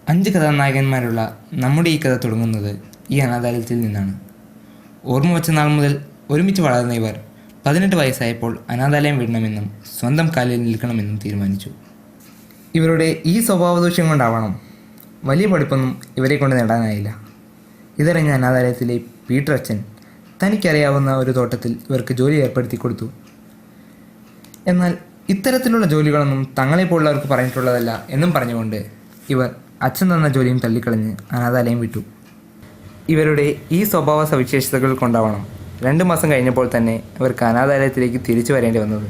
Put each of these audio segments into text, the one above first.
5 കഥാനായകന്മാരുള്ള നമ്മുടെ ഈ കഥ തുടങ്ങുന്നത് ഈ അനാഥാലയത്തിൽ നിന്നാണ്. ഓർമ്മ വച്ച നാൾ മുതൽ ഒരുമിച്ച് വളർന്ന ഇവർ 18 വയസ്സായപ്പോൾ അനാഥാലയം വിടണമെന്നും സ്വന്തം കാലിൽ നിൽക്കണമെന്നും തീരുമാനിച്ചു. ഇവരുടെ ഈ സ്വഭാവദൂഷ്യം കൊണ്ടാവണം വലിയ പഠിപ്പൊന്നും ഇവരെ കൊണ്ട് നേടാനായില്ല. ഇതറിഞ്ഞ അനാഥാലയത്തിലെ പീറ്റർ അച്ഛൻ തനിക്കറിയാവുന്ന ഒരു തോട്ടത്തിൽ ഇവർക്ക് ജോലി ഏർപ്പെടുത്തി കൊടുത്തു. എന്നാൽ ഇത്തരത്തിലുള്ള ജോലികളൊന്നും തങ്ങളെപ്പോലുള്ളവർക്ക് പറഞ്ഞിട്ടുള്ളതല്ല എന്നും പറഞ്ഞുകൊണ്ട് ഇവർ അച്ഛൻ തന്ന ജോലിയും തള്ളിക്കളഞ്ഞ് അനാഥാലയം വിട്ടു. ഇവരുടെ ഈ സ്വഭാവ സവിശേഷതകൾ കൊണ്ടാവണം 2 മാസം കഴിഞ്ഞപ്പോൾ തന്നെ ഇവർക്ക് അനാഥാലയത്തിലേക്ക് തിരിച്ചു വരേണ്ടി വന്നത്.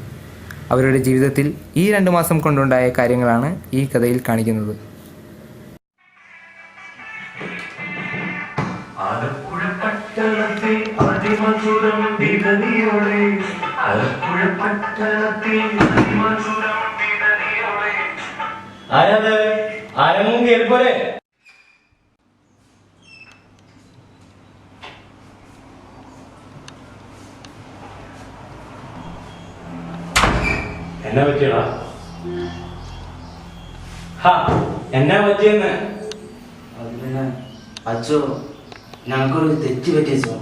അവരുടെ ജീവിതത്തിൽ ഈ 2 മാസം കൊണ്ടുണ്ടായ കാര്യങ്ങളാണ് ഈ കഥയിൽ കാണിക്കുന്നത്. എന്നാ പറ്റിയടാ? എന്നാ പറ്റിയെന്ന്? അച്ഛോ, ഞങ്ങൾക്കൊരു തെറ്റ് പറ്റിയച്ചോ.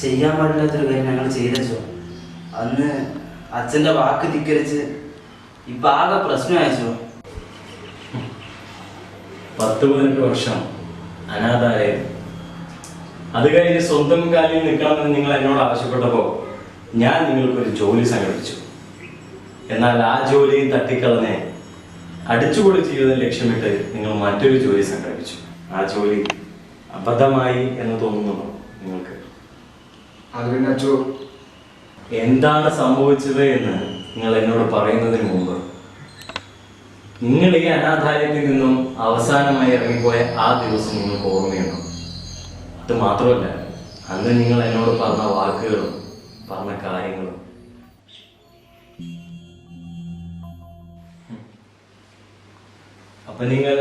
ചെയ്യാൻ പാടില്ലാത്തൊരു കാര്യം ഞങ്ങൾ ചെയ്തച്ചോ. അന്ന് അച്ഛൻ്റെ വാക്ക് ധിക്കരിച്ച് ഇപ്പം ആകെ പ്രശ്നമായച്ചോ. 10-18 വർഷം അനാഥാലയം, അത് കഴിഞ്ഞ് സ്വന്തം കാലിൽ നിൽക്കണമെന്ന് നിങ്ങൾ എന്നോട് ആവശ്യപ്പെട്ടപ്പോൾ ഞാൻ നിങ്ങൾക്കൊരു ജോലി സംഘടിപ്പിച്ചു. എന്നാൽ ആ ജോലിയും തട്ടിക്കളഞ്ഞ് അടിച്ചുപൊളി ജീവിതം ലക്ഷ്യമിട്ട് നിങ്ങൾ മറ്റൊരു ജോലി സംഘടിപ്പിച്ചു. ആ ജോലി അബദ്ധമായി എന്ന് തോന്നുന്നുണ്ടോ നിങ്ങൾക്ക്? എന്താണ് സംഭവിച്ചത് എന്ന് നിങ്ങൾ എന്നോട് പറയുന്നതിന് മുമ്പ് നിങ്ങൾ ഈ അനാഥാലയത്തിൽ നിന്നും അവസാനമായി ഇറങ്ങിപ്പോയ ആ ദിവസം നിങ്ങൾക്ക് ഓർമ്മയുണ്ടോ? അത് മാത്രമല്ല, അന്ന് നിങ്ങൾ എന്നോട് പറഞ്ഞ വാക്കുകളും പറഞ്ഞ കാര്യങ്ങളും. അപ്പൊ നിങ്ങൾ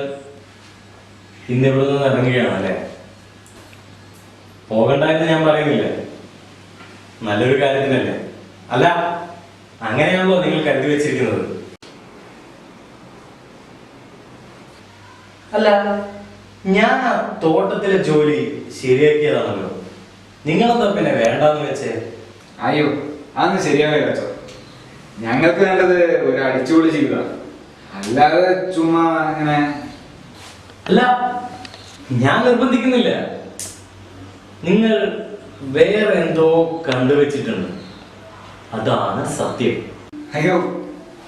ഇന്ന് ഇവിടെ നിന്ന് ഇറങ്ങുകയാണല്ലേ? പോകണ്ട എന്ന് ഞാൻ പറയുന്നില്ല, നല്ലൊരു കാര്യത്തിനല്ലേ. അല്ല, അങ്ങനെയാണല്ലോ നിങ്ങൾ കരുതി വെച്ചിരിക്കുന്നത്? അല്ല, ഞാൻ ആ തോട്ടത്തിലെ ജോലി ശരിയാക്കിയതാണല്ലോ, നിങ്ങളെന്താ പിന്നെ വേണ്ടെന്ന് വെച്ചേ? അയ്യോ, അതൊന്നും ശരിയാവില്ല അച്ഛോ. ഞങ്ങൾക്ക് വേണ്ടത് ഒരു അടിച്ചുപൊളി ജീവിതമാണ്, അല്ലാതെ ചുമ്മാ അങ്ങനെ. അല്ല, ഞാൻ നിർബന്ധിക്കുന്നില്ല. നിങ്ങൾ വേറെ എന്തോ കണ്ടുവച്ചിട്ടുണ്ട്, അതാണ് സത്യം. അയ്യോ,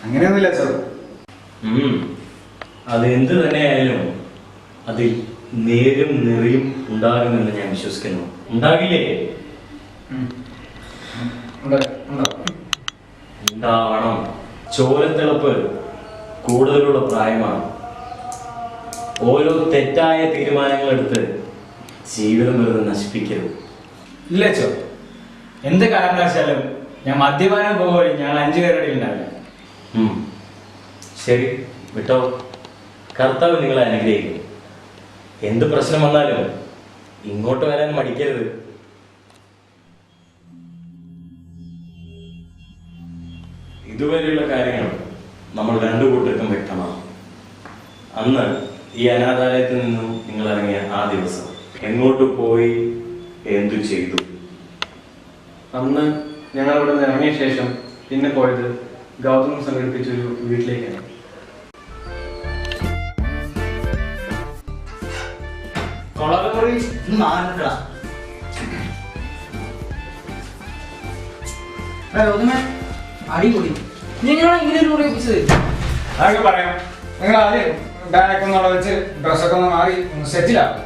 അങ്ങനെയൊന്നുമില്ല അച്ഛോ. അത് എന്ത് തന്നെയായാലും അതിൽ നേരും നെറിയും ഉണ്ടാകുമെന്ന് ഞാൻ വിശ്വസിക്കുന്നു. ഉണ്ടാകില്ലേ? ഉണ്ടാവണം. ചോരത്തിളപ്പ് കൂടുതലുള്ള പ്രായമാണ്. ഓരോ തെറ്റായ തീരുമാനങ്ങൾ എടുത്ത് ജീവിതം വെറുതെ നശിപ്പിക്കരുത്. ഇല്ല അച്ഛോ, എന്ത് കാരണവശാലും ഞാൻ മദ്യപാനം പോയി ഞങ്ങൾ 5 പേരുടെ ഉണ്ടാവില്ല. ശരി, വിട്ടോ. കർത്താവ് നിങ്ങളെ അനുഗ്രഹിക്കും. എന്ത് പ്രശ്നം വന്നാലും ഇങ്ങോട്ട് വരാൻ മടിക്കരുത്. ഇതുവരെയുള്ള കാര്യങ്ങൾ നമ്മൾ 2 കൂട്ടർക്കും വ്യക്തമാണ്. അന്ന് ഈ അനാഥാലയത്തിൽ നിന്നും നിങ്ങൾ ഇറങ്ങിയ ആ ദിവസം എങ്ങോട്ട് പോയി, എന്തു ചെയ്തു? അന്ന് ഞങ്ങൾ ഇവിടെ നിന്ന് ഇറങ്ങിയ ശേഷം പിന്നെ പോയത് ഗൗതം സംഘടിപ്പിച്ചൊരു വീട്ടിലേക്കാണ്. അടിപൊളി, നിങ്ങളാണ് ഇങ്ങനെ ഒരു ഉപയോഗിച്ചത്? അതൊക്കെ പറയാം. നിങ്ങൾ ആദ്യം ബാഗൊക്കെ ഒന്ന് വെച്ച് ഡ്രസ്സൊക്കെ ഒന്ന് മാറി ഒന്ന് സെറ്റിലാവും.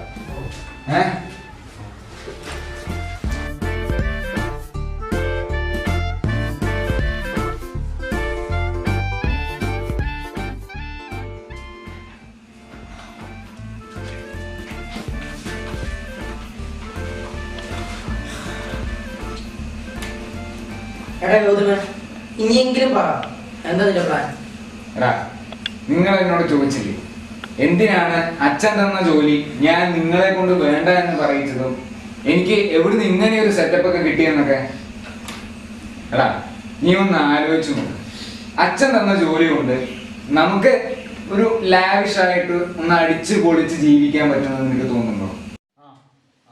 എടാ ഗൗതമ, ഇനിയെങ്കിലും പറ, എന്താ നിന്റെ പ്ലാൻ? നിങ്ങൾ എന്നോട് ചോദിച്ചില്ലേ എന്തിനാണ് അച്ഛൻ തന്ന ജോലി ഞാൻ നിങ്ങളെ കൊണ്ട് വേണ്ട എന്ന് പറയിച്ചതും എനിക്ക് എവിടുന്ന് ഇങ്ങനെ ഒരു സെറ്റപ്പ് ഒക്കെ കിട്ടിയെന്നൊക്കെ? എടാ, നീ ഒന്ന് ആലോചിച്ചു നോക്ക്. അച്ഛൻ തന്ന ജോലി കൊണ്ട് നമുക്ക് ഒരു ലാവിഷ് ആയിട്ട് ഒന്ന് അടിച്ച് പൊളിച്ച് ജീവിക്കാൻ പറ്റുമെന്ന് നിനക്ക് തോന്നുന്നുണ്ടോ?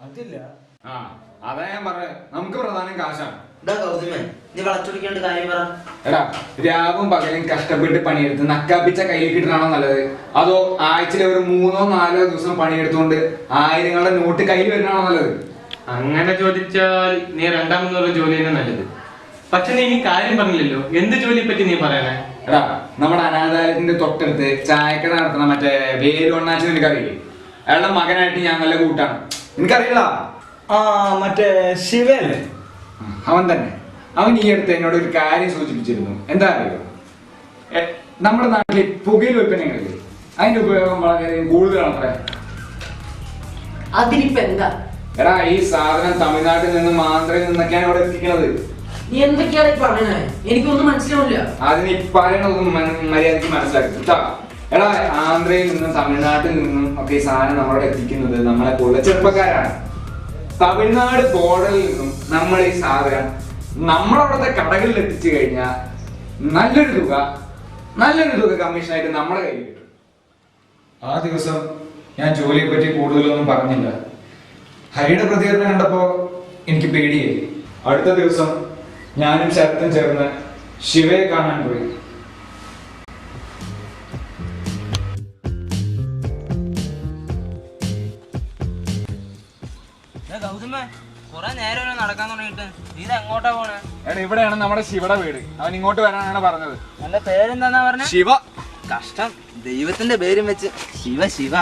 അതില്ല. ആ അതാ ഞാൻ പറഞ്ഞത്, നമുക്ക് പ്രധാനം കാശാണ്. ഗൗതമൻ, നീ വളച്ചൊടിക്കേണ്ട കാര്യം പറ. എടാ, രാവും പകലും കഷ്ടപ്പെട്ട് പണിയെടുത്ത് നക്കാപ്പിച്ച കയ്യിൽ കിട്ടണോ നല്ലത്, അതോ ആഴ്ചയിൽ ഒരു 3-4 ദിവസം പണിയെടുത്തുകൊണ്ട് ആയിരങ്ങളുടെ നോട്ട് കയ്യിൽ വരണോ നല്ലത്? അങ്ങനെ ചോദിച്ചാൽ നീ രണ്ടാമതൊരു ജോലി തന്നെ നല്ലത്. പക്ഷെ നീ ഇനി കാര്യം പറഞ്ഞില്ലല്ലോ, എന്ത് ജോലിയെ പറ്റി നീ പറയണേ? എടാ, നമ്മുടെ അനാഥാലയത്തിന്റെ തൊട്ടടുത്ത് ചായക്കട നടത്തണ മറ്റേ വേലുണ്ണാച്ചി നിനക്കറിയില്ലേ? അയാളുടെ മകനായിട്ട് ഞാൻ നല്ല കൂട്ടാണ്, നിനക്കറിയില്ല? ആ, മറ്റേ ശിവല്ലേ? അവൻ തന്നെ. അവൻ ഈ അടുത്ത് എന്നോട് ഒരു കാര്യം സൂചിപ്പിച്ചിരുന്നു. എന്താ അറിയോ? നമ്മുടെ നാട്ടിലെ പുകയിൽ ഉൽപ്പന്നങ്ങളില്ലേ, അതിന്റെ ഉപയോഗം വളരെ കൂടുതലാണ്. അതിനിപ്പോ എന്താ? എടാ, ഈ സാധനം തമിഴ്നാട്ടിൽ നിന്നും ആന്ധ്രയിൽ നിന്നൊക്കെയാണ് ഇവിടെ എത്തിക്കുന്നത്. നീ എന്തൊക്കെയാണ് പറയണേ? എനിക്കൊന്നും മനസ്സിലാവില്ല. അതിന് ഈ പറയണതൊന്നും മര്യാദക്ക് മനസ്സിലാക്കി. എടാ, ആന്ധ്രയിൽ നിന്നും തമിഴ്നാട്ടിൽ നിന്നും ഒക്കെ ഈ സാധനം നമ്മളോട് എത്തിക്കുന്നത് നമ്മളെ പോലുള്ള ചെറുപ്പക്കാരാണ്. തമിഴ്നാട് ബോർഡറിൽ നിന്നും നമ്മൾ ഈ സാധനം നമ്മളവിടുത്തെ കടകളിൽ എത്തിച്ചു കഴിഞ്ഞാൽ നല്ലൊരു തുക കമ്മീഷനായിട്ട് നമ്മളെ കയ്യിൽ കിട്ടും. ആ ദിവസം ഞാൻ ജോലിയെ പറ്റി കൂടുതലൊന്നും പറഞ്ഞില്ല. ഹരിയുടെ പ്രതികരണം കണ്ടപ്പോ എനിക്ക് പേടിയായി. അടുത്ത ദിവസം ഞാനും ശരത്തും ചേർന്ന് ശിവയെ കാണാൻ പോയി. കൊറേ നേരം നടക്കാൻ തുടങ്ങിട്ട് നീ എങ്ങോട്ടാ പോണേ? എടാ, ഇവിടെയാണ് നമ്മുടെ ശിവയുടെ വീട്. അവൻ ഇങ്ങോട്ട് വരാനാണ് പറഞ്ഞത്. എന്റെ പേരെന്താ പറഞ്ഞ? ശിവ. കഷ്ടം, ദൈവത്തിന്റെ പേരും വെച്ച് ശിവ ശിവ.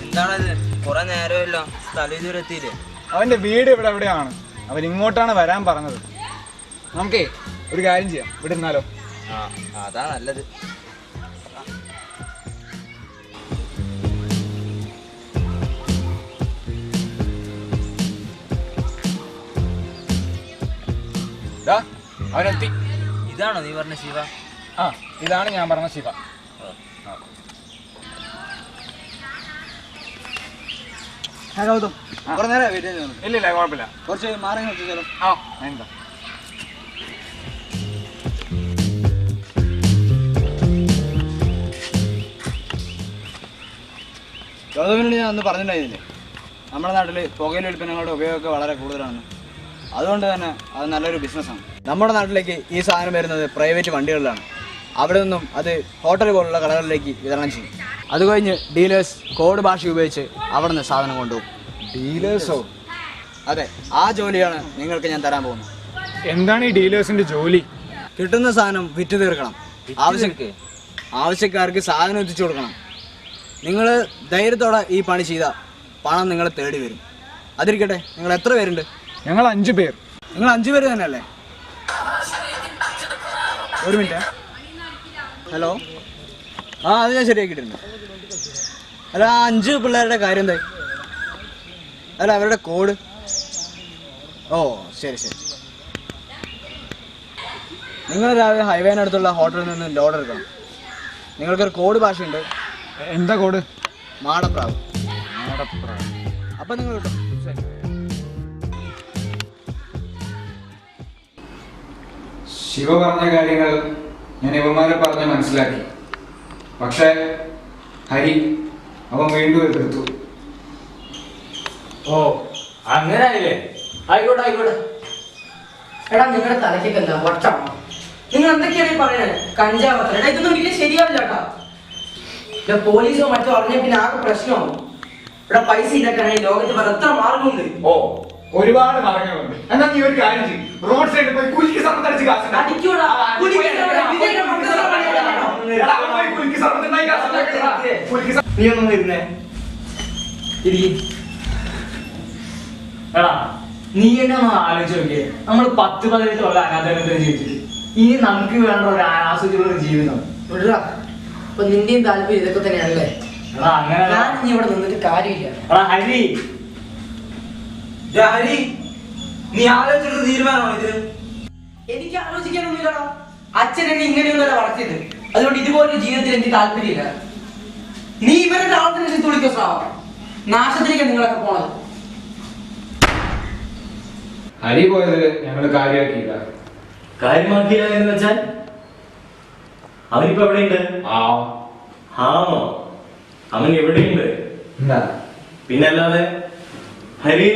എന്താണത്? കൊറേ നേരമല്ലോ, സ്ഥലം ഇതുവരെ എത്തിയില്ലേ? അവന്റെ വീട് ഇവിടെ എവിടെയാണ്. അവൻ ഇങ്ങോട്ടാണ് വരാൻ പറഞ്ഞത്. നമുക്കേ ഒരു കാര്യം ചെയ്യാം, ഇവിടെ ഇരുന്നാലോ? ആ, അതാ നല്ലത്. അവനെത്തി. ഇതാണോ നീ പറഞ്ഞ ശിവ? ആ, ഇതാണ് ഞാൻ പറഞ്ഞ ശിവ. ഗൗതം, കുറെ നേരം ഇല്ല, കുഴപ്പമില്ല. കുറച്ച് മാറി വെച്ചാലോ? ആ, എന്താ ഗൗതമിനോട് ഞാൻ അന്ന് പറഞ്ഞിട്ടുണ്ടായിരുന്നില്ലേ, നമ്മുടെ നാട്ടിൽ പുകയില ഉൽപ്പന്നങ്ങളുടെ ഉപയോഗമൊക്കെ വളരെ കൂടുതലാണെന്ന്. അതുകൊണ്ട് തന്നെ അത് നല്ലൊരു ബിസിനസ്സാണ്. നമ്മുടെ നാട്ടിലേക്ക് ഈ സാധനം വരുന്നത് പ്രൈവറ്റ് വണ്ടികളിലാണ്. അവിടെ നിന്നും അത് ഹോട്ടൽ പോലുള്ള കടകളിലേക്ക് വിതരണം ചെയ്യും. അത് കഴിഞ്ഞ് ഡീലേഴ്സ് കോഡ് ഭാഷ ഉപയോഗിച്ച് അവിടെ നിന്ന് സാധനം കൊണ്ടുപോകും. ഡീലേഴ്സോ? അതെ, ആ ജോലിയാണ് നിങ്ങൾക്ക് ഞാൻ തരാൻ പോകുന്നത്. എന്താണ് ഈ ഡീലേഴ്സിന്റെ ജോലി? കിട്ടുന്ന സാധനം വിറ്റ് തീർക്കണം, ആവശ്യക്കാർക്ക് സാധനം എത്തിച്ചു കൊടുക്കണം. നിങ്ങൾ ധൈര്യത്തോടെ ഈ പണി ചെയ്താൽ പണം നിങ്ങളെ തേടി വരും. അതിരിക്കട്ടെ, നിങ്ങൾ എത്ര പേരുണ്ട്? ഞങ്ങൾ 5 പേർ. നിങ്ങൾ 5 പേര് തന്നെയല്ലേ? ഒരു മിനിറ്റ്. ഹലോ, ആ അത് ഞാൻ ശരിയാക്കിയിട്ടുണ്ട്. അല്ല, ആ 5 പിള്ളേരുടെ കാര്യം എന്തായി? അല്ല, അവരുടെ കോഡ്. ഓ, ശരി ശരി. നിങ്ങൾ രാവിലെ ഹൈവേനടുത്തുള്ള ഹോട്ടലിൽ നിന്ന് ലോഡ് എടുക്കണം. നിങ്ങൾക്കൊരു കോഡ് ഭാഷയുണ്ട്. എന്താ കോഡ്? മാടപ്രാവ്. അപ്പം നിങ്ങൾ കിട്ടും. ശരി. ശിവ പറഞ്ഞ കാര്യങ്ങൾ ഞാൻ ഇവന്മാരെ പറഞ്ഞ് മനസ്സിലാക്കി. പക്ഷേ ഹരി അവൻ വീണ്ടും എതിർത്തു. ഓ, അങ്ങനെ ആയില്ലേ? ആയിക്കോട്ടെ. എടാ, നിങ്ങളുടെ തലയ്ക്കൊക്കെ എന്താ വട്ടാണോ? നിങ്ങൾ എന്തൊക്കെയാണ് ഈ പറയണത്? കഞ്ചാവത്ര. എടാ, ഇതൊന്നും ഒരിക്കലും ശരിയാവില്ല കേട്ടോ. പോലീസോ മറ്റോ അറിഞ്ഞ പിന്നെ ആകെ പ്രശ്നമാവും. ഇവിടെ പൈസ ഇല്ലാക്കാണെങ്കിൽ ലോകത്ത് വേറെ എത്ര മാർഗമുണ്ട്. ഓ, ഒരുപാട് മാർഗങ്ങളുണ്ട്. എന്നാൽ നീ ഒരു കാര്യം ചെയ്യും, റോഡ് സൈഡിൽ പോയി കുലിക്ക് സർവത്തടിച്ച് കാശ് അടിക്കൂടാ. നീ ഒന്നും ഇരുന്നേ. എടാ, നീ എന്നെ ഒന്ന് ആലോചിച്ച് നോക്കിയേ. നമ്മൾ 10-18 കൊല്ലം അനാഥാലയത്തിൽ ജീവിച്ചിട്ട് ഇനി നമുക്ക് വേണ്ട ഒരു ആസ്വദിച്ചുള്ള ജീവിതം. അപ്പൊ നിന്റെയും താല്പര്യം ഇതൊക്കെ തന്നെയാണല്ലേ? എടാ, അങ്ങനെ ഞാൻ ഇനി ഇവിടെ നിന്നിട്ട് കാര്യമില്ല. എടാ ഹരി, ഹരി, നീ ആലോചിച്ചിട്ട് തീരുമാനമാണോ ഇത്? എനിക്ക് ആലോചിക്കാനൊന്നുമില്ലടാ. അച്ഛൻ എന്നെ ഇങ്ങനെയൊന്നുമല്ല വളർത്തിയത്. അതുകൊണ്ട് ഇതുപോലൊരു ജീവിതത്തിൽ എനിക്ക് താല്പര്യമില്ല. നീ ഇവരുടെ ആൾക്കാരെ തുളിക്കോ സാവ. നാശത്തിലേക്ക് നിങ്ങളൊക്കെ പോണത്. ഹരി പോയത് ഞങ്ങൾ കാര്യമാക്കിയില്ല. കാര്യമാക്കിയില്ല എന്ന് വെച്ചാൽ അവനിപ്പോ എവിടെയുണ്ട്? ആണോ? അവൻ എവിടെയുണ്ട്? എന്താ പിന്നല്ലാതെ ഹരി.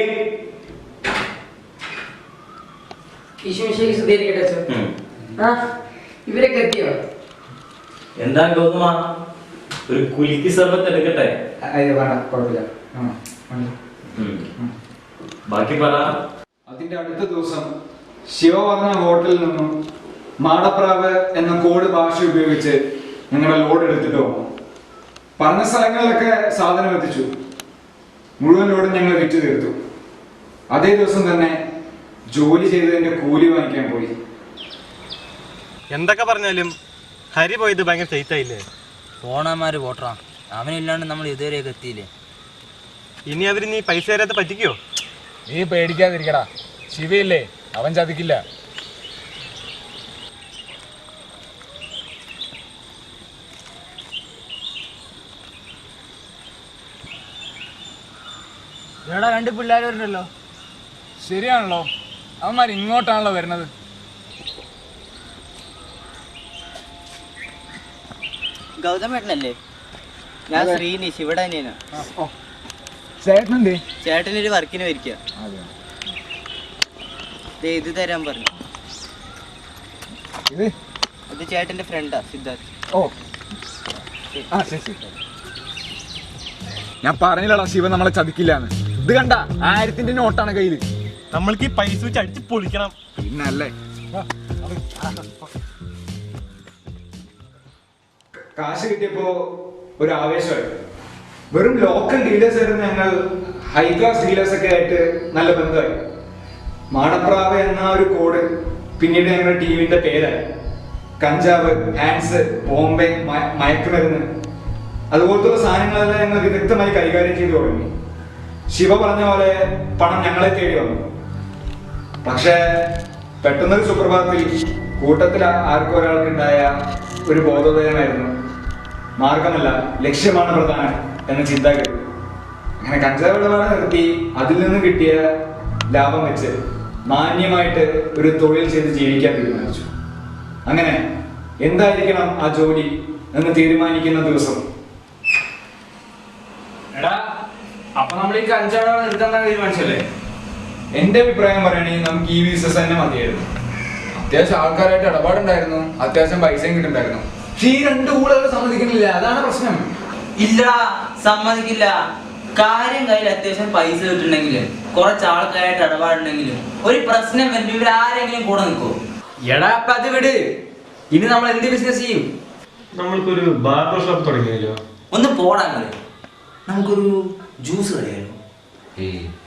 ഇവരൊക്കെ എത്തിയോ? എന്താ ഗൗതമ, ഒരു കുലുക്കി സർബത്ത് എടുക്കട്ടെ? വേണ്ട, കുഴപ്പമില്ല. ബാക്കി പറ. അതിന്റെ അടുത്ത ദിവസം ശിവ പറഞ്ഞ ഹോട്ടലിൽ നിന്നും മാടപ്രാവ് എന്ന കോഡ് ഭാഷ ഉപയോഗിച്ച് ഞങ്ങളുടെ ലോഡ് എടുത്തിട്ട് പോകും. പറഞ്ഞ സ്ഥലങ്ങളിലൊക്കെ സാധനം എത്തിച്ചു. മുഴുവൻ ലോഡും ഞങ്ങൾ വിറ്റ് തീർത്തു. അതേ ദിവസം തന്നെ ജോലി ചെയ്തതിന്റെ കൂലി വാങ്ങിക്കാൻ പോയി. എന്തൊക്കെ പറഞ്ഞാലും ഹരി പോയത് ഭയങ്കര ചെയ്ത്തായില്ലേ? ഫോണന്മാര് പോട്ടാ, അവനില്ലാണ്ട് നമ്മൾ ഇതുവരെയൊക്കെ എത്തിയില്ലേ. ഇനി അവര് നീ പൈസ തരാത്ത പറ്റിക്കോ? നീ പേടിക്കാതിരിക്കടാ, ശിവയില്ലേ, അവൻ ചതിക്കില്ല. ഇവിടെ 2 പിള്ളേർ വരുന്നല്ലോ. ശരിയാണല്ലോ, അവന്മാർ ഇങ്ങോട്ടാണല്ലോ വരുന്നത്. ഗൗതമേട്ടനല്ലേ? ഞാൻ ശ്രീനിഷ്, ഇവിടെ തന്നെയാണ്. ചേട്ടനെന്തേ? ചേട്ടനൊരു വർക്കിന് വരിക. ഇത് തരാൻ പറഞ്ഞു. ഇത് ചേട്ടന്റെ ഫ്രണ്ടാ സിദ്ധാർത്ഥ്. ഞാൻ പറഞ്ഞില്ലടാ ശിവ നമ്മളെ ചതിക്കില്ലാന്ന്. ഇത് കണ്ട 1000ന്റെ നോട്ടാണ് കയ്യില്. നമ്മൾക്ക് ഈ പൈസ വെച്ച് അടിച്ച് പൊളിക്കണം. പിന്നല്ലേ കാശ് കിട്ടിയപ്പോ ഒരു ആവേശമായി. വെറും ലോക്കൽ ഡീലേഴ്സ് ആയിരുന്നു ഞങ്ങൾ ഹൈ ക്ലാസ് ഡീലേഴ്സ് ഒക്കെ ആയിട്ട് നല്ല ബന്ധമായി. മാടപ്രാവ് എന്ന ഒരു കോഡ് പിന്നീട് ഞങ്ങളുടെ ടീമിന്റെ പേരായി. കഞ്ചാവ്, ഹാൻസ്, ബോംബെ, മയക്കുമരുന്ന് അതുപോലത്തുള്ള സാധനങ്ങളെല്ലാം ഞങ്ങൾ വിദഗ്ധമായി കൈകാര്യം ചെയ്തു തുടങ്ങി. ശിവ പറഞ്ഞ പോലെ പണം ഞങ്ങളെ തേടി വന്നു. പക്ഷേ പെട്ടെന്നൊരു സുപ്രഭാതത്തിൽ കൂട്ടത്തിൽ ആർക്കും ഒരാൾക്കുണ്ടായ ഒരു ബോധോദയമായിരുന്നു. മാർഗമല്ല, ലക്ഷ്യമാണ് പ്രധാനം എന്ന ചിന്താഗതി. അങ്ങനെ കഞ്ചാവ് ഇടപാട് നിർത്തി അതിൽ നിന്ന് കിട്ടിയ ലാഭം വെച്ച് മാന്യമായിട്ട് ഒരു തൊഴിൽ ചെയ്ത് ജീവിക്കാൻ തീരുമാനിച്ചു. അങ്ങനെ എന്തായിരിക്കണം ആ ജോലി എന്ന് തീരുമാനിക്കുന്ന ദിവസം. എടാ, അപ്പൊ നമ്മൾ ഈ കഞ്ചാവ് നിർത്താൻ തീരുമാനിച്ചല്ലേ? എന്റെ അഭിപ്രായം പറയുകയാണെങ്കിൽ നമുക്ക് ഈ ബിസിനസ് തന്നെ മതിയായിരുന്നു. അത്യാവശ്യം ആൾക്കാരായിട്ട് ഇടപാടുണ്ടായിരുന്നു, അത്യാവശ്യം പൈസയും കിട്ടുന്നുണ്ടായിരുന്നു. പക്ഷെ ഈ 2 ഊളുകൾ സമ്മതിക്കുന്നില്ല, അതാണ് പ്രശ്നം. ഇല്ലടാ, സമ്മതിക്കില്ല. കാര്യം കയ്യിൽ അത്യാവശ്യം പൈസ കിട്ടുന്നുണ്ടെങ്കിലും കുറച്ച് ആൾക്കാരായിട്ട് ഇടപാടുണ്ടെങ്കിലും ഒരു പ്രശ്നം വരുമ്പോൾ ഇവരാരെങ്കിലും കൂടെ നിൽക്കോ? എടാ, അപ്പൊ അത് വിട്. ഇനി നമ്മൾ എന്ത് ബിസിനസ് ചെയ്യും? നമ്മൾക്കൊരു ബാർബർ ഷോപ്പ് തുടങ്ങിയല്ലോ. ഒന്ന് പോടാങ്ങള്, നമുക്കൊരു ജ്യൂസ് കടയാലോ?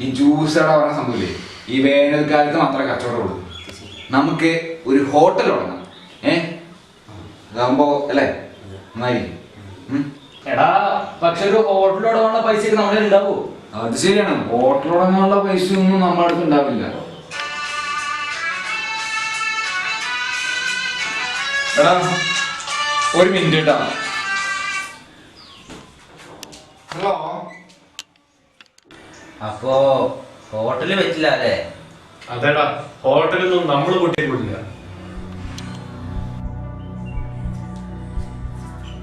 ഈ ജ്യൂസ് പറഞ്ഞ സംഭവമില്ലേ, ഈ വേനൽക്കാലത്ത് മാത്രമേ കച്ചവടമുള്ളൂ. നമുക്ക് ഒരു ഹോട്ടൽ തുടങ്ങാം. അതാകുമ്പോ അല്ലേ നന്നായിരിക്കും. എടാ, പക്ഷെ ഒരു ഹോട്ടൽ തുടങ്ങാനുള്ള പൈസ നമ്മളെ ഉണ്ടാവോ? അത് ശരിയാണ്, ഹോട്ടൽ തുടങ്ങാനുള്ള പൈസ ഒന്നും നമ്മുടെ അടുത്ത് ഉണ്ടാവില്ല. എടാ, ഒരു മിനിറ്റ് കേട്ടാ. ഹലോ. അപ്പോ ഹോട്ടലിൽ വെച്ചില്ല അല്ലേ? അതേടാ, ഹോട്ടലൊന്നും നമ്മൾ കൂട്ടിയിട്ടില്ല.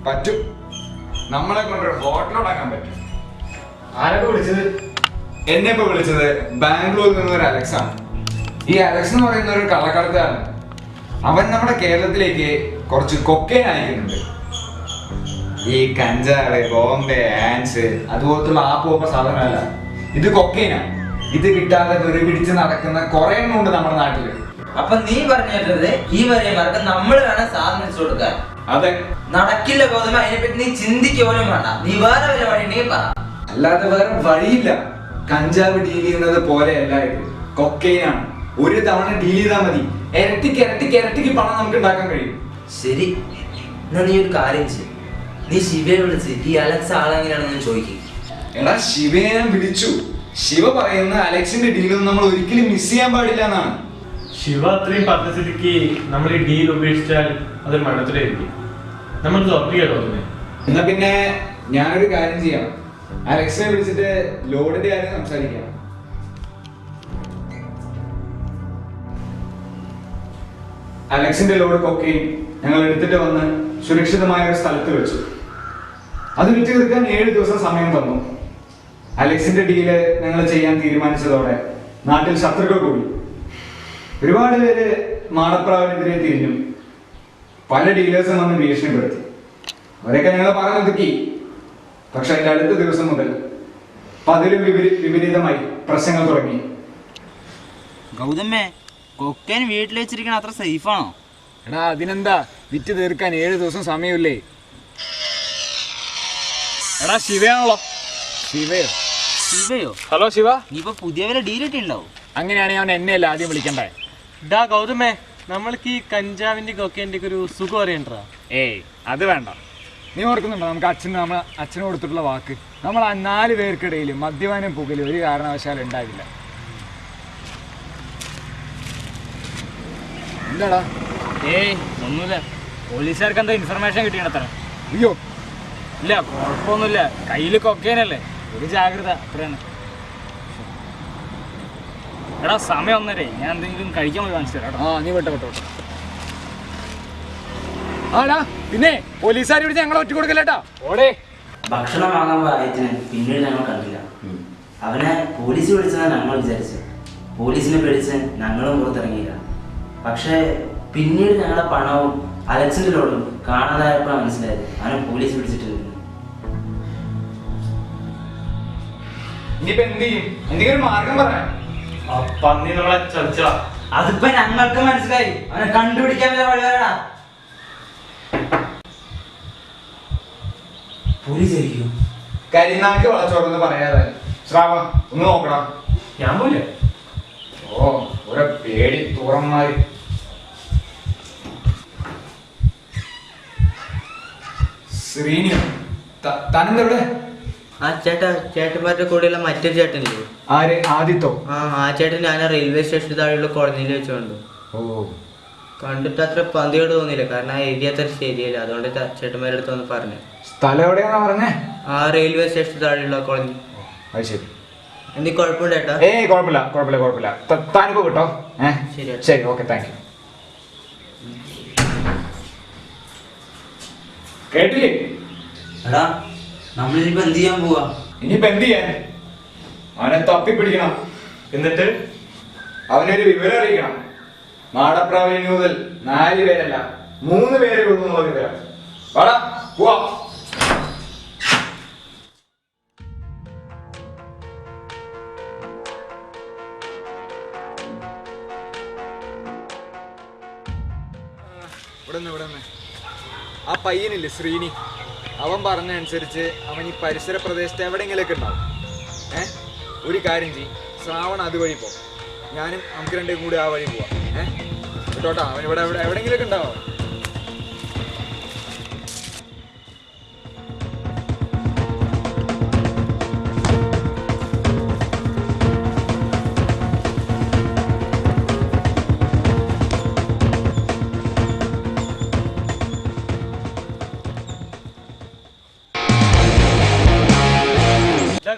പറ്റും, നമ്മളെ കൊണ്ടൊരു ഹോട്ടൽ തുടങ്ങാൻ പറ്റും. ആരൊക്കെ വിളിച്ചത്? എന്നെ ഇപ്പൊ വിളിച്ചത് ബാംഗ്ലൂരിൽ നിന്ന് ഒരു അലക്സ് ആണ്. ഈ അലക്സ് എന്ന് പറയുന്ന ഒരു കള്ളക്കടത്തുകാരൻ. അവൻ നമ്മുടെ കേരളത്തിലേക്ക് കുറച്ച് കൊക്കൈൻ അയക്കുന്നുണ്ട്. ഈ കഞ്ചാവ്, ബോംബെ, ഹാൻസ് അതുപോലത്തുള്ള ആപ്പോപ്പ സാധനമല്ല, ഇത് കൊക്കൈനാണ്. ഇത് കിട്ടാതെ വെറു പിടിച്ച് നടക്കുന്ന കുറെ എണ്ണം ഉണ്ട് നമ്മുടെ നാട്ടില്. അപ്പൊ നീ പറഞ്ഞിട്ടത് ഈ വരെമാർക്ക് നമ്മൾ വേണം സാധനം വെച്ചു കൊടുക്കാൻ. അതെ, നടക്കില്ല ഗൗതമ, അതിനെപ്പറ്റി നീ ചിന്തിക്ക പോലും വേണ്ട. നീ വേറെ വല്ല വഴി ഉണ്ടെങ്കിൽ പറ. അല്ലാതെ വേറെ വഴിയില്ല. കഞ്ചാവ് ഡീൽ ചെയ്യുന്നത് പോലെയല്ല ഇത്, കൊക്കൈനാണ്. ഒരു തവണ ഡീൽ ചെയ്താൽ മതി, ഇരട്ടിക്ക് ഇരട്ടിക്ക് ഇരട്ടിക്ക് പണം നമുക്ക് ഉണ്ടാക്കാൻ കഴിയും. ശരി, എന്നാ നീ ഒരു കാര്യം ചെയ്യും, നീ ശിവയെ വിളിച്ച് ഈ അലക്സ് ആളെങ്ങനെയാണെന്ന് ചോദിക്കും. എടാ, ശിവയെ ഞാൻ വിളിച്ചു. ശിവ പറയുന്ന അലക്സിന്റെ ഡീലൊന്നും നമ്മൾ ഒരിക്കലും മിസ് ചെയ്യാൻ പാടില്ല എന്നാണ്. ശിവ അത്രയും പറഞ്ഞ സ്ഥിതിക്ക് നമ്മൾ ഈ ഡീൽ ഉപേക്ഷിച്ചാൽ അതൊരു മരണത്തിലായിരിക്കും. നമ്മൾ ഉറപ്പിക്കല്ലോ. എന്നാ പിന്നെ ഞാനൊരു കാര്യം ചെയ്യാം, അലക്സിനെ വിളിച്ചിട്ട് ലോഡിന്റെ കാര്യം സംസാരിക്കാം. അലക്സിന്റെ ലോഡ് കൊക്കെയും ഞങ്ങൾ എടുത്തിട്ട് വന്ന് സുരക്ഷിതമായ ഒരു സ്ഥലത്ത് വെച്ചു. അത് വിറ്റ് തീർക്കാൻ 7 ദിവസം സമയം തന്നു. അലക്സിന്റെ ഡീല് ഞങ്ങൾ ചെയ്യാൻ തീരുമാനിച്ചതോടെ നാട്ടിൽ ശത്രുക്കൾ കൂടി. ഒരുപാട് പേര് മാടപ്രാവിനെതിരെ തിരിഞ്ഞു. പല ഡീലേഴ്സും വന്ന് ഭീഷണിപ്പെടുത്തി. അവരൊക്കെ ഞങ്ങൾ പറഞ്ഞൊതുക്കി. പക്ഷെ അതിന്റെ അടുത്ത ദിവസം മുതൽ പതിലും വിപരീതമായി പ്രശ്നങ്ങൾ തുടങ്ങി. ഗൗതമ്മേ, കൊക്കേൻ വീട്ടിൽ വെച്ചിരിക്കണ അത്ര സേഫാണോ? എടാ അതിനെന്താ, വിറ്റ് തീർക്കാൻ 7 ദിവസം സമയമില്ലേ? എടാ ശിവയാണല്ലോ. ശിവയോ? ശിവയോ? ഹലോ ശിവ. നീ ഇപ്പൊ പുതിയ വല്ല ഡീലിറ്റി ഉണ്ടാവും. അങ്ങനെയാണെങ്കിൽ അവൻ എന്നെയല്ല ആദ്യം വിളിക്കണ്ടേ? ഡാ ഗൗതമേ, നമ്മൾക്ക് ഈ കഞ്ചാവിന്റെ കൊക്കേന്റെ ഒരു സുഖം അറിയണ്ടാ. ഏയ് അത് വേണ്ട. നീ ഓർക്കുന്നുണ്ടോ നമുക്ക് അച്ഛന് കൊടുത്തിട്ടുള്ള വാക്ക്? നമ്മൾ ആ 4 പേർക്കിടയിൽ മദ്യപാനം പുകയിൽ ഒരു കാരണവശാലും ഉണ്ടാവില്ല. എന്താടാ? ഏയ് ഒന്നുമില്ല. പോലീസുകാർക്ക് എന്താ ഇൻഫർമേഷൻ കിട്ടിയത്ര? അയ്യോ ഇല്ല, കുഴപ്പമൊന്നുമില്ല. കയ്യിൽ കൊക്കേനല്ലേ, ഒരു ജാഗ്രത അത്രയാണ്. എടാ സമയം 1:30. ഞാൻ എന്തെങ്കിലും കഴിക്കാൻ പോയി കാണിച്ചു തരാം. ആ നീ വിട്ടോ. ആടാ പിന്നെ പോലീസുകാർ വിളിച്ച് ഞങ്ങളെ ഒറ്റ കൊടുക്കല്ലേട്ടാ. ഓടേ. ഭക്ഷണം വാങ്ങാൻ പോയതിന് പിന്നീട് ഞങ്ങൾ കണ്ടില്ല. അവനെ പോലീസ് വിളിച്ചതാണ് ഞങ്ങൾ വിചാരിച്ചത്. പോലീസിനെ പേടിച്ച് ഞങ്ങളും പുറത്തിറങ്ങിയില്ല. പക്ഷേ പിന്നീട് ഞങ്ങളുടെ പണവും അലക്സിന്റെ ലോഡും കാണാതായപ്പോഴാണ് മനസ്സിലായത് അവനെ പോലീസ് പിടിച്ചിട്ടില്ല. ഇനിയിപ്പോ എന്ത് ചെയ്യും? എന്തെങ്കിലും മാർഗം പറയാം. പന്നി നമ്മളെ ചതിച്ചടാ. അതിപ്പോ ഞങ്ങൾക്ക് മനസ്സിലായി. അവനെ കണ്ടുപിടിക്കാൻ വല്ല വഴിവരാടാ. പോലീസ് ആയിരിക്കും. കരിനാക്ക് വളച്ചോറെന്ന് പറയാതെ ശ്രാവ ഒന്ന് നോക്കണം. ഞാൻ പോലെ ഓ ഒരു പേടി തൂറന്മാര്. ശ്രീനിയോ? താനെന്തെവിടെ? ആ ചേട്ടന്മാരുടെ കൂടെയുള്ള മറ്റൊരു ചേട്ടനില്ലേ? ആര്? ആദിത്തോ? ആ ചേട്ടൻ ഞാൻ റെയിൽവേ സ്റ്റേഷന് താഴെയുള്ള കോളനിയിൽ വെച്ച് കണ്ടു. ഓ കണ്ടിട്ട് അത്ര പന്തിയോട് തോന്നിയില്ല. കാരണം ആ ഏരിയ അത്ര ശരിയല്ല. അതുകൊണ്ട് ചേട്ടന്മാരുടെ അടുത്ത് വന്ന് പറഞ്ഞു. സ്ഥലം എവിടെയാണോ പറഞ്ഞേ? ആ റെയിൽവേ സ്റ്റേഷന് താഴെയുള്ള കോളനി. അത് ശരി. എന്തെങ്കിലും കുഴപ്പമുണ്ട് ചേട്ടാ? ഏയ് കുഴപ്പമില്ല. താനിപ്പോ കിട്ടോ? ശരി ഓക്കെ താങ്ക് യു. കേട്ടില്ലേ? എടാ നമ്മളിനിപ്പോ എന്ത് ചെയ്യാൻ പോവാ? ഇനിയിപ്പോ എന്ത് ചെയ്യാൻ? അവനെ തപ്പിപ്പിടിക്കണം. എന്നിട്ട് അവനൊരു വിവരം അറിയിക്കണം. മാടപ്രാവിന് മുതൽ 4 പേരല്ല 3 പേരെ ഉള്ളൂ എന്നുള്ള വിവരം. വാടാ പോവാ. ഇവിടെ ആ പയ്യനില്ലേ ശ്രീനി, അവൻ പറഞ്ഞ അനുസരിച്ച് അവൻ ഈ പരിസര പ്രദേശത്ത് എവിടെയെങ്കിലൊക്കെ ഉണ്ടാവും. ഒരു കാര്യം ചെയ്യും, ശ്രാവൺ അതുവഴി പോ, ഞാനും നമുക്ക് 2 കൂടി ആ വഴി പോവാം. കേട്ടോട്ടാ, അവൻ ഇവിടെ എവിടെയെങ്കിലൊക്കെ ഉണ്ടാവും.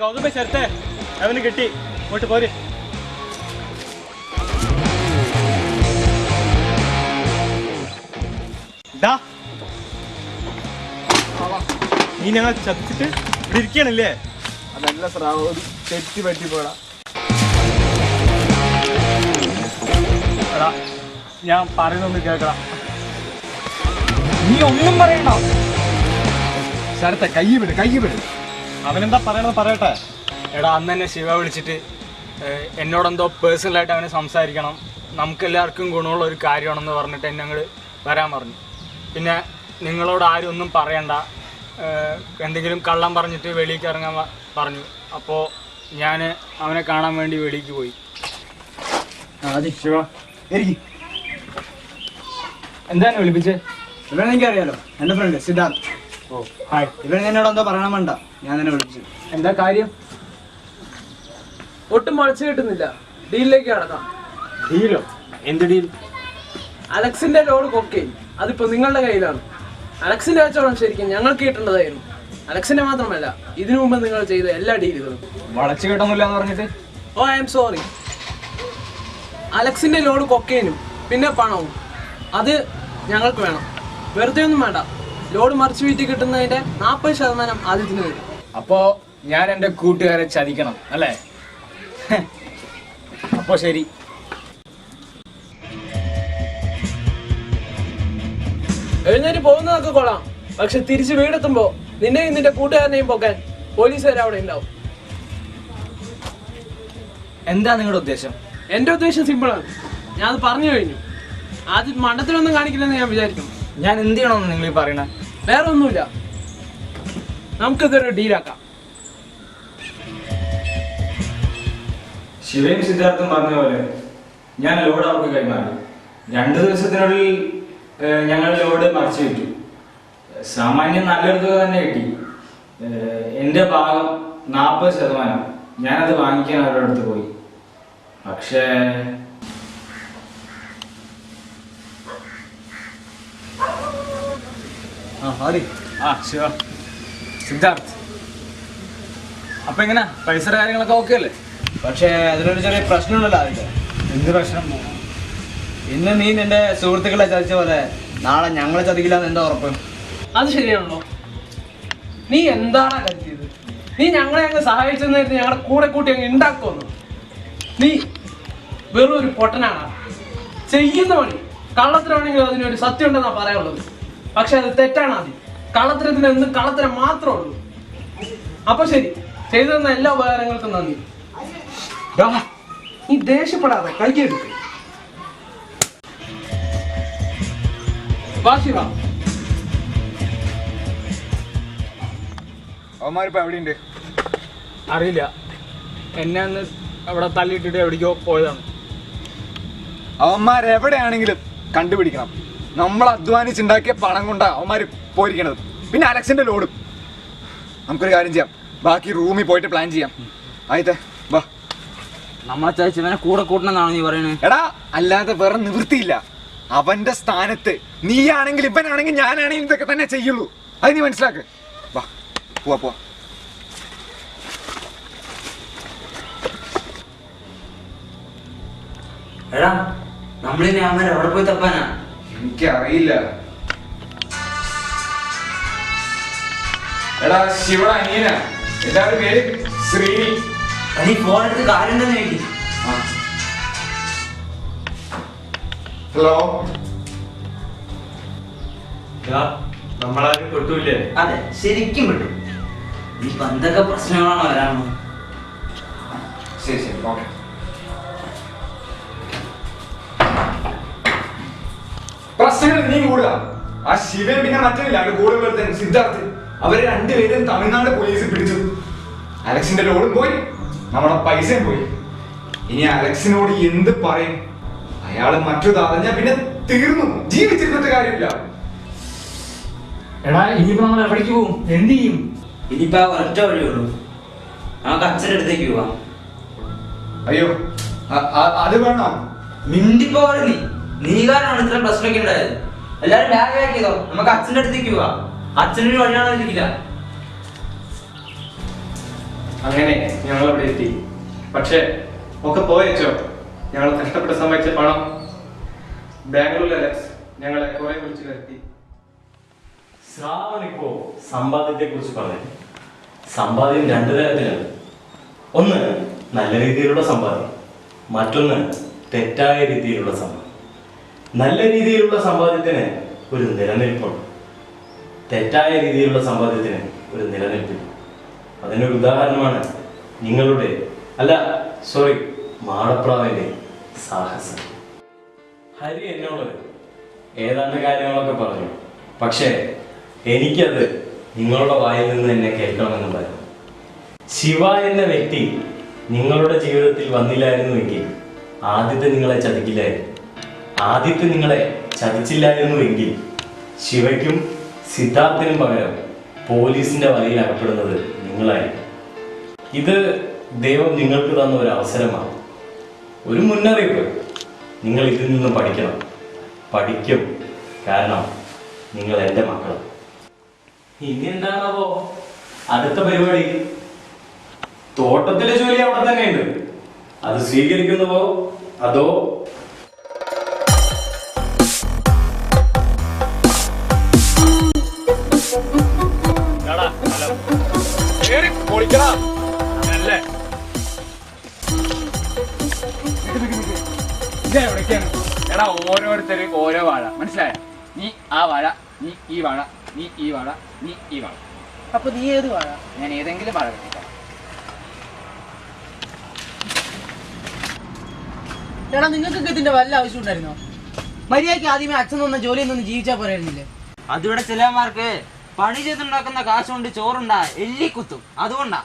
ഗൗതമേ ചേർത്തേ, അവന് കിട്ടി. ഇങ്ങോട്ട് പോര്. നീ ഞങ്ങൾ ചത്തിട്ട് ഇവിടെ ഇരിക്കണല്ലേ? അതല്ല സ്രാവ്, തെറ്റി പറ്റി പോടാ. എടാ ഞാൻ പറയുന്നൊന്ന് കേൾക്കണം. നീ ഒന്നും പറയണ്ട. ശരത്തെ കൈ വിട്. അവനെന്താ പറയണത് പറയട്ടെ. എടാ അന്ന് തന്നെ ശിവ വിളിച്ചിട്ട് എന്നോടെന്തോ പേഴ്സണലായിട്ട് അവനെ സംസാരിക്കണം, നമുക്കെല്ലാവർക്കും ഗുണമുള്ള ഒരു കാര്യമാണെന്ന് പറഞ്ഞിട്ട് എന്നെ അങ്ങോട്ട് വരാൻ പറഞ്ഞു. പിന്നെ നിങ്ങളോട് ആരും ഒന്നും പറയണ്ട, എന്തെങ്കിലും കള്ളം പറഞ്ഞിട്ട് വെളിയിലേക്ക് ഇറങ്ങാൻ പറഞ്ഞു. അപ്പോൾ ഞാൻ അവനെ കാണാൻ വേണ്ടി വെളിയിലേക്ക് പോയി. ശിവ എന്താണ് വിളിപ്പിച്ചേ? ഇവനെ എനിക്കറിയാലോ, എൻ്റെ ഫ്രണ്ട് സിദ്ധാർത്ഥ്. ഓ ഹായ്. ഇവൻ എന്നോട് എന്തോ പറയണം വേണ്ട, ഞാൻ തന്നെ വിളിച്ചു. എന്താ കാര്യം? ഒട്ടും മുളച്ചു കിട്ടുന്നില്ല. ഡീലിലേക്ക് കടക്കാം. ഡീലോ? എന്ത് ഡീൽ? അലക്സിന്റെ ലോഡ് കൊക്കെയിൻ അതിപ്പോ നിങ്ങളുടെ കയ്യിലാണ്. അലക്സിന്റെ കച്ചവടം ശരിക്കും ഞങ്ങൾക്ക് കിട്ടേണ്ടതായിരുന്നു. അലക്സിന്റെ മാത്രമല്ല, ഇതിനു മുമ്പ് നിങ്ങൾ ചെയ്ത എല്ലാ ഡീലുകളും. വളച്ചു കിട്ടുന്നില്ല എന്ന് പറഞ്ഞിട്ട്? ഓ ഐ എം സോറി. അലക്സിന്റെ ലോഡ് കൊക്കെയിനും പിന്നെ പണവും അത് ഞങ്ങൾക്ക് വേണം. വെറുതെ ഒന്നും വേണ്ട. ലോഡ് മറിച്ച് വീട്ടിൽ കിട്ടുന്നതിന്റെ 40% ആദ്യത്തിന് വരും. അപ്പോ ഞാൻ എൻ്റെ കൂട്ടുകാരെ ചതിക്കണം അല്ലേ? അപ്പോ ശരി. എഴുന്നേറ്റ് പോകുന്നതൊക്കെ കൊള്ളാം, പക്ഷെ തിരിച്ച് വീടെത്തുമ്പോ നിന്നെയും നിന്റെ കൂട്ടുകാരനെയും പോക്കാൻ പോലീസുകാർ അവിടെ ഉണ്ടാവും. എന്താ നിങ്ങളുടെ ഉദ്ദേശം? എന്റെ ഉദ്ദേശം സിമ്പിളാണ്. ഞാൻ അത് പറഞ്ഞു കഴിഞ്ഞു. ആദ്യം മണ്ടത്തിലൊന്നും കാണിക്കില്ലെന്ന് ഞാൻ വിചാരിക്കുന്നു. ഞാൻ എന്ത് ചെയ്യണമെന്ന് നിങ്ങൾ പറയണേ? വേറെ ഒന്നുമില്ല, നമുക്കിതൊരു ഡീലാക്കാം. ശിവയും സിദ്ധാർത്ഥും പറഞ്ഞ പോലെ ഞാൻ ലോഡ് അവർക്ക് കൈമാറി. 2 ദിവസത്തിനുള്ളിൽ ഞങ്ങൾ ലോഡ് മറിച്ചു വിറ്റു. സാമാന്യം നല്ലൊരു തുക തന്നെ കിട്ടി. എൻ്റെ ഭാഗം 40%. ഞാനത് വാങ്ങിക്കാൻ അവരുടെ അടുത്ത് പോയി. പക്ഷേ ശിവ, സിദ്ധാർത്ഥ്, അപ്പൊ എങ്ങനെ പൈസയുടെ കാര്യങ്ങളൊക്കെ ഓക്കെ അല്ലേ? പക്ഷേ അതിലൊരു ചെറിയ പ്രശ്നമുണ്ടല്ലോ. അതിന്റെ എന്ത് പ്രശ്നം? ഇന്ന് നീ നിന്റെ സുഹൃത്തുക്കളെ ചതിച്ച പോലെ നാളെ ഞങ്ങളെ ചതിക്കില്ലാന്ന് എന്താ ഉറപ്പ്? അത് ശരിയാണല്ലോ. നീ എന്താണ് കരുതിയത്? നീ ഞങ്ങളെ അങ്ങ് സഹായിച്ചെന്ന് കരുതി ഞങ്ങളുടെ കൂടെ കൂട്ടി അങ്ങ് ഉണ്ടാക്കുമെന്ന്? നീ വെറും ഒരു പൊട്ടനാണ്. ചെയ്യുന്ന പണി കള്ളത്തരമാണെങ്കിലും അതിനൊരു സത്യം ഉണ്ടെന്നാ പറയാനുള്ളത്. പക്ഷെ അത് തെറ്റാണ്. ആദ്യം കള്ളത്തരത്തിന് എന്ത് കള്ളത്തരം മാത്രമേ ഉള്ളൂ. അപ്പൊ ശരി, ചെയ്തു തന്ന എല്ലാ ഉപകാരങ്ങൾക്കും നന്ദി. നീ ദേഷ്യപ്പെടാതെ കൈയെടുക്ക്. വാ ശിവ. അവന്മാരിപ്പോ എവിടെയുണ്ട്? അറിയില്ല, എന്നെ അന്ന് അവിടെ തള്ളിയിട്ടിട്ട് എവിടേക്കോ പോയതാണ്. അവന്മാരെവിടെയാണെങ്കിലും കണ്ടുപിടിക്കണം. നമ്മൾ അധ്വാനിച്ചുണ്ടാക്കിയ പണം കൊണ്ടാണ് അവന്മാർ പോയിരിക്കണത്. പിന്നെ അലക്സിന്റെ ലോഡും. നമുക്കൊരു കാര്യം ചെയ്യാം, ബാക്കി റൂമിൽ പോയിട്ട് പ്ലാൻ ചെയ്യാം. ആയിത്തെ വാ. നമ്മളെ ചതിച്ചവനെ കൂടെ കൂട്ടണമെന്നാണ് നീ പറയണേ? എടാ, അല്ലാതെ വേറെ നിവൃത്തിയില്ല. അവന്റെ സ്ഥാനത്ത് നീയാണെങ്കിൽ ഇവനാണെങ്കിൽ ഞാനാണെങ്കിൽ ഇതൊക്കെ തന്നെ ചെയ്യുള്ളൂ. അത് നീ മനസ്സിലാക്ക്. വാ പോവാ പോവാ. എടാ, നമ്മളിനി അവന്മാരെ എവിടെ പോയി തപ്പാനാ? എനിക്കറിയില്ല. എടാ, ശിവട അനിയനാ. എല്ലാവരും പേര് ശ്രീനി. നീ ഫോൺ എടുത്ത് കാര്യം ഉണ്ടെന്ന് ചോദിക്കും. ഹലോ. നമ്മളാരും പെട്ടൂല്ലേ? അതെ, ശരിക്കും വിട്ടു. നീ എന്തൊക്കെ പ്രശ്നങ്ങളാണോ വരാണോ? ശരി ശരി, ഓക്കെ. പ്രശ്നങ്ങൾ നീ കൂടുക. ആ ശിവൻ പിന്നെ മറ്റൊന്നില്ല, അവിടെ കൂടെ വരുത്തൻ സിദ്ധാർത്ഥ്. അവരെ 2 പേരും തമിഴ്നാട് പോലീസ് പിടിച്ചു. അലക്സിന്റെ ലോഡും പോയി, നമ്മുടെ പൈസയും പോയി. ഇനി അലക്സിനോട് എന്ത് പറയും? അയാള് മറ്റൊരു അറിഞ്ഞാ പിന്നെ തീർന്നു, ജീവിച്ചിരുന്നിട്ട് കാര്യമില്ല. എടാ, ഇനിയിപ്പോ നമ്മൾ എവിടേക്ക് പോകും? എന്ത് ചെയ്യും? ഇനിയിപ്പോ ഒറ്റ വഴിയുള്ളൂ, നമുക്ക് അച്ഛൻ്റെ അടുത്തേക്ക് പോവാം. അയ്യോ, അത് വേണോ? മിണ്ടിപ്പോ നീ കാരണമാണ് ഇത്ര പ്രശ്നമൊക്കെ ഉണ്ടായത്. എല്ലാരും ബാഗ് ആക്കിയതോ, നമുക്ക് അച്ഛൻ്റെ അടുത്തേക്ക് പോവാം. അച്ഛനൊരു വഴിയാണെന്നിരിക്കില്ല. അങ്ങനെ ഞങ്ങൾ അവിടെ എത്തി. പക്ഷെ ഒക്കെ പോയച്ചോ, ഞങ്ങൾ കഷ്ടപ്പെട്ട് സമ്പാദിച്ച പണം ബാംഗ്ലൂരിലെ ഞങ്ങളെ കുറെ വിളിച്ചു വരുത്തി. ശ്രാവണിപ്പോ സമ്പാദ്യത്തെ കുറിച്ച് പറഞ്ഞു. സമ്പാദ്യം 2 തരത്തിലാണ്. ഒന്ന് നല്ല രീതിയിലുള്ള സമ്പാദ്യം, മറ്റൊന്ന് തെറ്റായ രീതിയിലുള്ള സമ്പാദ്യം. നല്ല രീതിയിലുള്ള സമ്പാദ്യത്തിന് ഒരു നിലനിൽപ്പുണ്ട്, തെറ്റായ രീതിയിലുള്ള സമ്പാദ്യത്തിന് ഒരു നിലനിൽപ്പില്ല. അതിനൊരു ഉദാഹരണമാണ് നിങ്ങളുടെ മാടപ്രാവിന്റെ സാഹസം. ഹരി എന്നോട് ഏതാണ്ട് കാര്യങ്ങളൊക്കെ പറഞ്ഞു. പക്ഷേ എനിക്കത് നിങ്ങളുടെ വായിൽ നിന്ന് തന്നെ കേൾക്കണമെന്നുണ്ടായിരുന്നു. ശിവ എന്ന വ്യക്തി നിങ്ങളുടെ ജീവിതത്തിൽ വന്നില്ലായിരുന്നുവെങ്കിൽ ആദ്യത്തെ നിങ്ങളെ ചതിക്കില്ലായിരുന്നു. ആദ്യത്തെ നിങ്ങളെ ചതിച്ചില്ലായിരുന്നുവെങ്കിൽ ശിവയ്ക്കും സിദ്ധാർത്ഥിനും പകരം പോലീസിന്റെ വലയിൽ അകപ്പെടുന്നത് നിങ്ങളായിരിക്കും. ഇത് ദൈവം നിങ്ങൾക്ക് തന്ന ഒരു അവസരമാണ്, ഒരു മുന്നറിയിപ്പ്. നിങ്ങൾ ഇതിൽ നിന്ന് പഠിക്കും. കാരണം നിങ്ങൾ എൻ്റെ മക്കളാണ്. ഇനി എന്താണാവോ അടുത്ത പരിപാടി? തോട്ടത്തിലെ ജോലി അവിടെ തന്നെയുണ്ട്. അത് സ്വീകരിക്കുന്നുവോ അതോ അല്ലേ ഇത് എവിടേക്കാണ്? എടാ ഓരോരുത്തര് ഓരോ വാഴ, മനസ്സിലായ? നീ ആ വാഴ, നീ ഈ വാഴ, നീ ഈ വാഴ, നീ ഈ വാഴ. അപ്പൊ നീ ഏത് വാഴ? ഞാൻ ഏതെങ്കിലും വാഴ വെച്ചിട്ടാ. എടാ നിങ്ങൾക്കൊക്കെ ഇതിന്റെ വല്ല ആവശ്യം ഉണ്ടായിരുന്നോ? മര്യാദയ്ക്ക് ആദ്യമേ അച്ഛൻ തന്ന ജോലിയിൽ നിന്ന് ജീവിച്ചാൽ പോരായിരുന്നില്ലേ? അതിവിടെ ചിലമാർക്ക് പണി ചെയ്തുണ്ടാക്കുന്ന കാശ് കൊണ്ട് ചോറുണ്ടാ എല്ലിക്കുത്തും, അതുകൊണ്ടാ.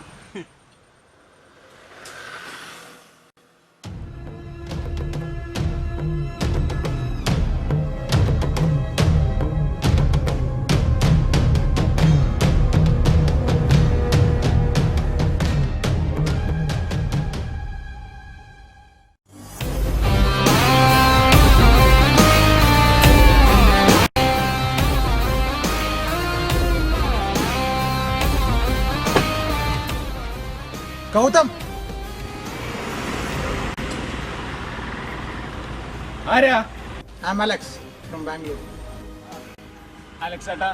ഗൗതം, ആരാ? I am Alex from Bangalore. അലക്സേട്ടാ,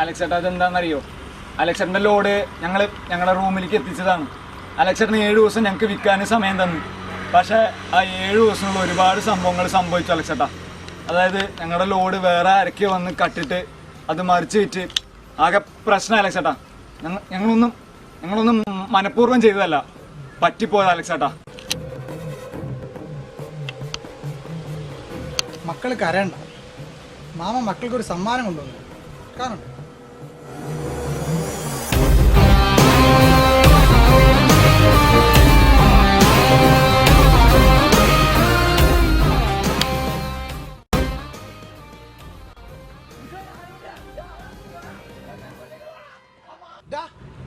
അലക്സേട്ടാ അതെന്താണെന്നറിയോ? അലക്സേട്ടൻ്റെ ലോഡ് ഞങ്ങളുടെ റൂമിലേക്ക് എത്തിച്ചതാണ്. അലക്സേട്ടന് 7 ദിവസം ഞങ്ങൾക്ക് വിൽക്കാൻ സമയം തന്നു. പക്ഷേ ആ 7 ദിവസങ്ങളിൽ ഒരുപാട് സംഭവങ്ങൾ സംഭവിച്ചു അലക്സേട്ടാ. അതായത് ഞങ്ങളുടെ ലോഡ് വേറെ ആരൊക്കെ വന്ന് കട്ടിട്ട് അത് മറിച്ച് വിറ്റ് ആകെ പ്രശ്നം അലക്സേട്ടാ. ഞങ്ങളൊന്നും മനഃപൂർവ്വം ചെയ്തതല്ല, പറ്റിപ്പോയത് അലക്സേട്ടാ. മക്കൾ കരയണ്ട, മാമ മക്കൾക്കൊരു സമ്മാനം കൊണ്ടുവന്നു. കാണും.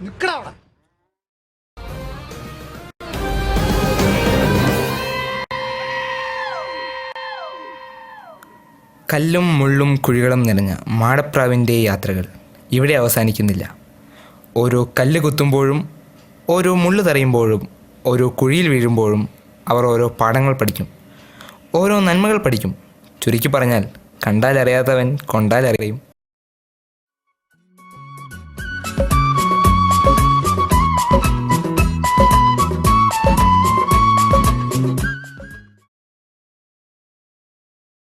നിക്കടാ അവിടെ. കല്ലും മുള്ളും കുഴികളും നിറഞ്ഞ മാടപ്രാവിൻ്റെ യാത്രകൾ ഇവിടെ അവസാനിക്കുന്നില്ല. ഓരോ കല്ല് കുത്തുമ്പോഴും, ഓരോ മുള്ളു തെറിയുമ്പോഴും, ഓരോ കുഴിയിൽ വീഴുമ്പോഴും അവർ ഓരോ പാഠങ്ങൾ പഠിക്കും, ഓരോ നന്മകൾ പഠിക്കും. ചുരുക്കി പറഞ്ഞാൽ, കണ്ടാലറിയാത്തവൻ കൊണ്ടാലറിയും.